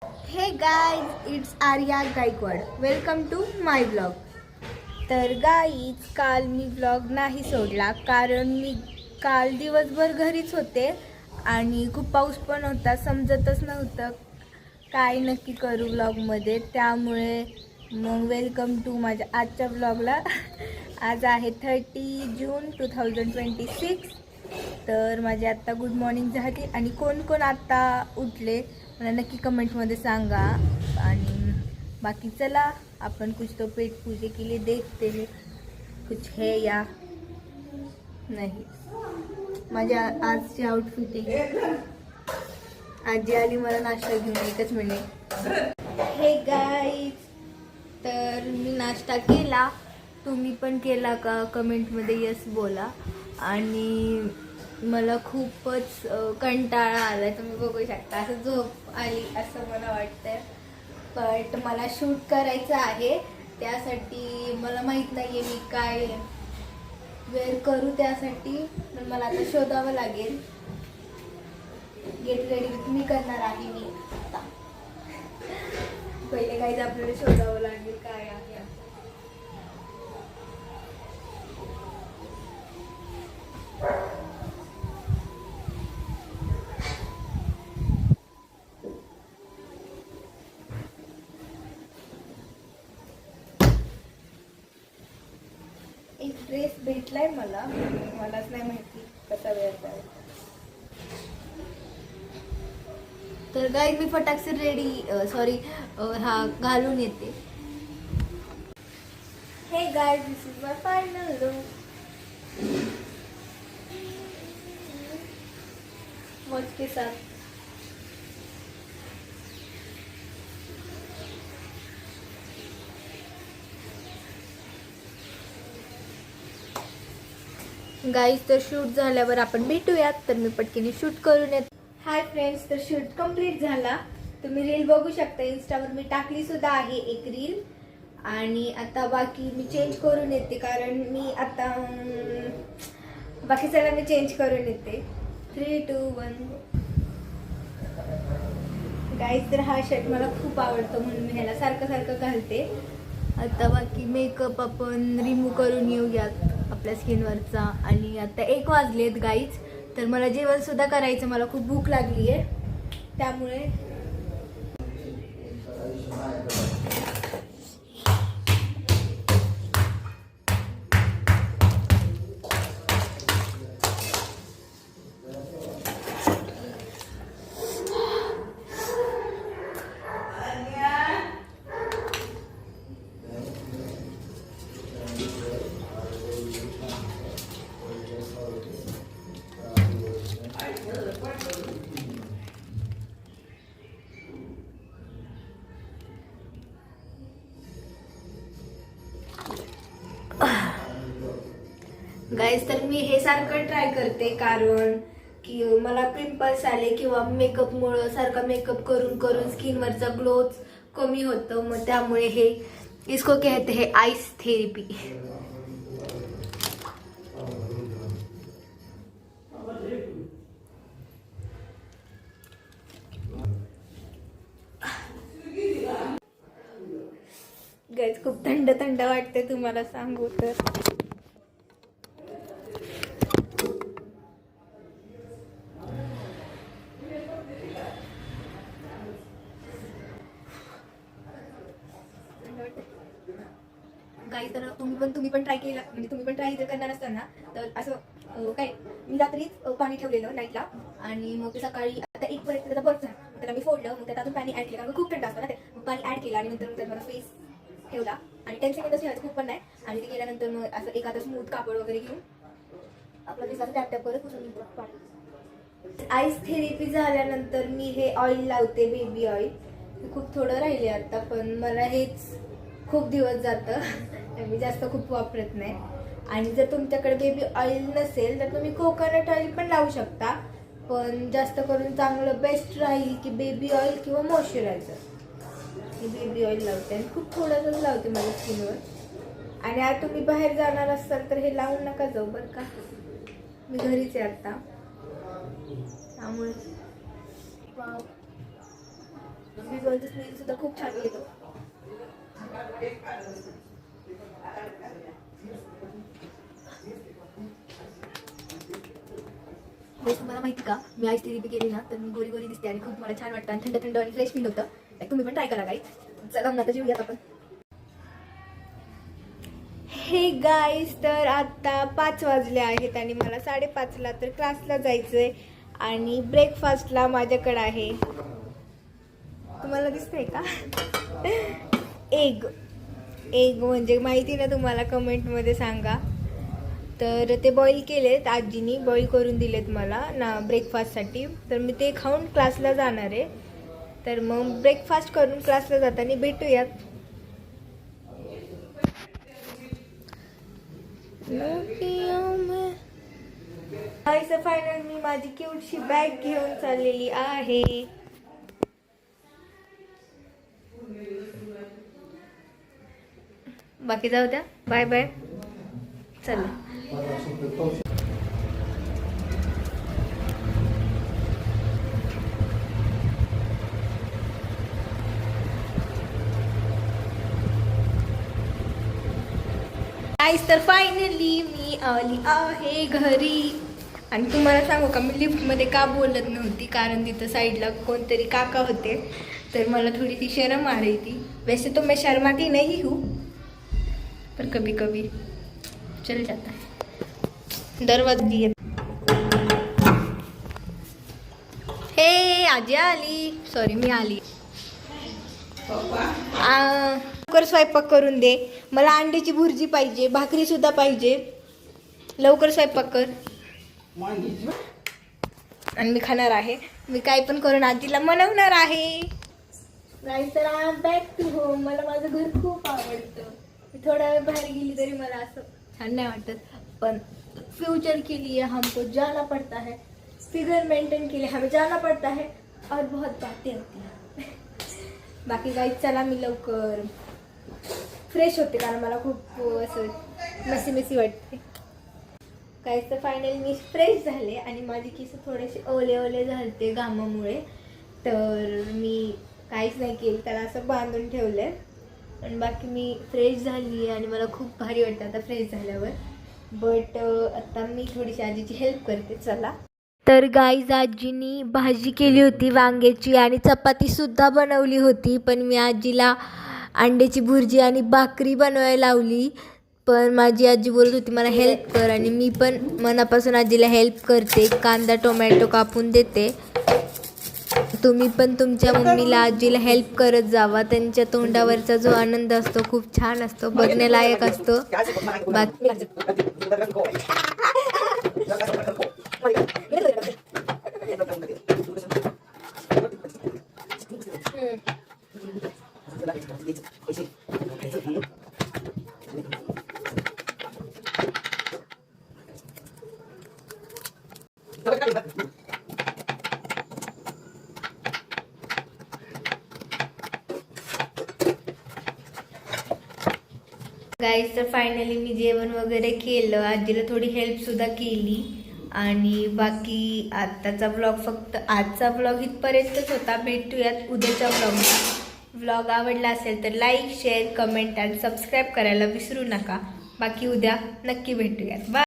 हे guys, it's Arya Gaikwad. Welcome to my blog. तर guys, काल मी ब्लॉग नाही सोडला कारण मी काल दिवसभर घरीच होते आणि खूप पाऊस पण होता. समजतच नव्हतं काय नक्की करू ब्लॉगमध्ये. त्यामुळे मग वेलकम टू माझ्या आजच्या ब्लॉगला. आज आहे 30 जून 2026. तर माझी आत्ता गुड मॉर्निंग झाली आणि कोण कोण आत्ता उठले मला नक्की कमेंटमध्ये सांगा. आणि बाकी चला आपण कुछ तो पेट पूजे के लिए देखते हैं कुछ है या नाही. माझ्या आजची आउटफिट आहे. आजी आली मला नाश्ता घेऊन. एकच मिनिट. हे गाईज, तर मी नाश्ता केला. तुम्ही पण केला का? कमेंटमध्ये यस बोला. आणि मला खूपच कंटाळा आला. तुम्ही बघू शकता असं झोप आली असं मला वाटतंय. बट मला शूट करायचं आहे. त्यासाठी मला माहीत नाही आहे मी काय वेअर करू. त्यासाठी मला आता शोधावं लागेल. गेट रेडी मी करणार आहे. मी आता पहिले काहीच आपल्याला शोधावं लागेल काय आहे. एक ड्रेस भेटलाय मलाच नाही माहिती कसा वेअर करायचा. तर गाईज, मी फटाकसे रेडी हा घालून येते. हे guys, this is my final look. मौज के साथ. गाईज, तर शूट झाल्यावर आपण भेटूयात. तर मी पटकीने शूट करून येते. हाय फ्रेंड्स, तर शूट कंप्लीट झाला. तुम्ही रील बघू शकता. इंस्टावर मी टाकली सुद्धा आहे एक रील. आणि आता बाकी मी चेंज करून येते कारण मी आता बाकी सगळं मी चेंज करून येते. 3, 2, 1. गाईज, तर हा शर्ट मला खूप आवडतो म्हणून मी ह्याला सारखं सारखं घालते. आता बाकी मेकअप आपण रिमूव्ह करून येऊयात आपल्या स्किनवरचा. आणि आता 1 वाजलेत गाईज. तर मला जेवण सुद्धा करायचं. मला खूप भूक लागली आहे. त्यामुळे गाईज, तर मी हे सारखं ट्राय करते कारण की मला पिंपल्स आले किंवा मेकअपमुळं सारखा मेकअप करून करून स्किनवरचा ग्लो कमी होतं. मग त्यामुळे हे इसको कहते हैं आईस थेरपी. गाईज, खूप थंड थंड वाटते तुम्हाला सांगू तर. गाईज, तर तुम्ही पण ट्राय केला म्हणजे तुम्ही पण ट्राय जर करणार असताना तर असं काय मी रात्रीच पाणी ठेवलेलं नाईटला. आणि मग सकाळी आता 1 पर्यंत त्याचा बर्फ झाला. त्याला मी फोडलं. मग त्यात अजून पाणी ऍड केलं कारण खूप थंड असतं ना ते. मग पाणी ऍड केलं आणि नंतर मग मला फेस ठेवला. आणि 10 सेकंदच ठेवायचं, खूप पण नाही. आणि ते केल्यानंतर मग असं एखादं स्मूथ कापड वगैरे घेऊन आपला दिवसाचं टॅप टॅप करत पुसून पाणी. आईस थेरपी झाल्यानंतर मी हे ऑइल लावते, बेबी ऑइल. खूप थोडं राहिले आता, पण मला हेच खूप दिवस जातं. मी जास्त खूप वापरत नाही. आणि जर तुमच्याकडे बेबी ऑइल नसेल तर तुम्ही कोकोनट ऑइल पण लावू शकता. पण जास्त करून चांगलं बेस्ट राहील की बेबी ऑइल किंवा मॉइश्चरायझर. मी बेबी ऑइल लावते आणि खूप थोडंसंच लावते माझ्या स्किनवर. आणि आता तुम्ही बाहेर जाणार असाल तर हे लावून नका जाऊ बरं का. मी घरीच आहे आता त्यामुळे. व्हिज्युअलचा स्मेल सुद्धा खूप छान येतो. तुम्हाला माहिती का, मी आईस थेरपी केली ना तर मी गोरी गोरी दिसते आणि खूप मला छान वाटतं आणि थंड थंड आणि फ्रेश फील होतं. तुम्ही पण ट्राय करा गाईस. चला ना आता जेवूयात आपण. हे गाईस, तर आता 5 वाजले आहेत आणि मला 5:30ला तर क्लासला जायचं आहे आणि ब्रेकफास्टला माझ्याकडे आहे, तुम्हाला दिसतंय का, एग. एग म्हणजे माहिती ना तुम्हाला, कमेंटमध्ये सांगा. तर ते बॉईल केलेत, आजीनी बॉईल करून दिलेत मला ना ब्रेकफास्टसाठी. तर मी ते खाऊन क्लासला जाणार आहे. तर मग ब्रेकफास्ट करून क्लासला जाताना भेटूयात. फायनल मी माझी क्यूटशी बॅग घेऊन चाललेली आहे. बाकी जाऊ द्या, बाय बाय. चला. तर फायनली मी आली आहे घरी. आणि तुम्हाला सांगू का, मी लिफ्टमध्ये का बोलत नव्हती, कारण तिथं साईडला कोणतरी काका होते, तर मला थोडी ती शर्म आ रही थी. वैसे तो मैं शर्माती नहीं हूँ, पर कभी कभी चल जाता है. दरवाजा दिए. हे आजी आली, सॉरी मी आली. लवकर स्वयंपाक करून दे, मला अंड्याची भुर्जी पाहिजे, भाकरी सुद्धा पाहिजे. लवकर स्वयंपाक कर. आणि मी खाणार आहे, मी काय पण करून आजीला मनवणार आहे. नाही तर I am back to home. मला माझं घर खूप आवडतं. मी थोडा वेळ बाहेर गेली तरी मला असं छान नाही वाटत, पण फ्यूचर के लिए हमको जाना पड़ता है, फिगर मेंटेन के लिए हमें जाना पड़ता है और बहुत बातें होती हैं. बाकी काही चला, मी लवकर फ्रेश होते कारण मला खूप असं मेसी मेसी वाटते. काय तर फायनली मी फ्रेश झाले आणि माझे केस थोडेसे ओले ओले झाले घामामुळे. तर मी काहीच नाही केलं, त्याला असं बांधून ठेवलं. पण बाकी मी फ्रेश झाली आणि मला खूप भारी वाटतं आता फ्रेश झाल्यावर. बट आता मी थोडीशी आजीची हेल्प करते. चला. तर गाईज, आजीनी भाजी केली होती वांग्याची आणि चपातीसुद्धा बनवली होती, पण मी आजीला अंड्याची भुर्जी आणि भाकरी बनवायला लावली. पण माझी आजी बोलत होती मला हेल्प कर, आणि मी पण मनापासून आजीला हेल्प करते, कांदा टोमॅटो कापून देते. तुम्ही पण तुमच्या मम्मीला आजीला हेल्प करत जावा. त्यांच्या तोंडावरचा जो आनंद असतो खूप छान असतो, बघण्यालायक असतो. बाकी गाईज, तर फायनली मी जेवण वगैरे केलं, आजीला थोडी हेल्पसुद्धा केली. आणि बाकी आजचा ब्लॉग इथपर्यंतच होता. भेटूयात उद्याच्या ब्लॉगला. ब्लॉग आवडला असेल तर लाईक, शेअर, कमेंट आणि सबस्क्राईब करायला विसरू नका. बाकी उद्या नक्की भेटूयात. बाय.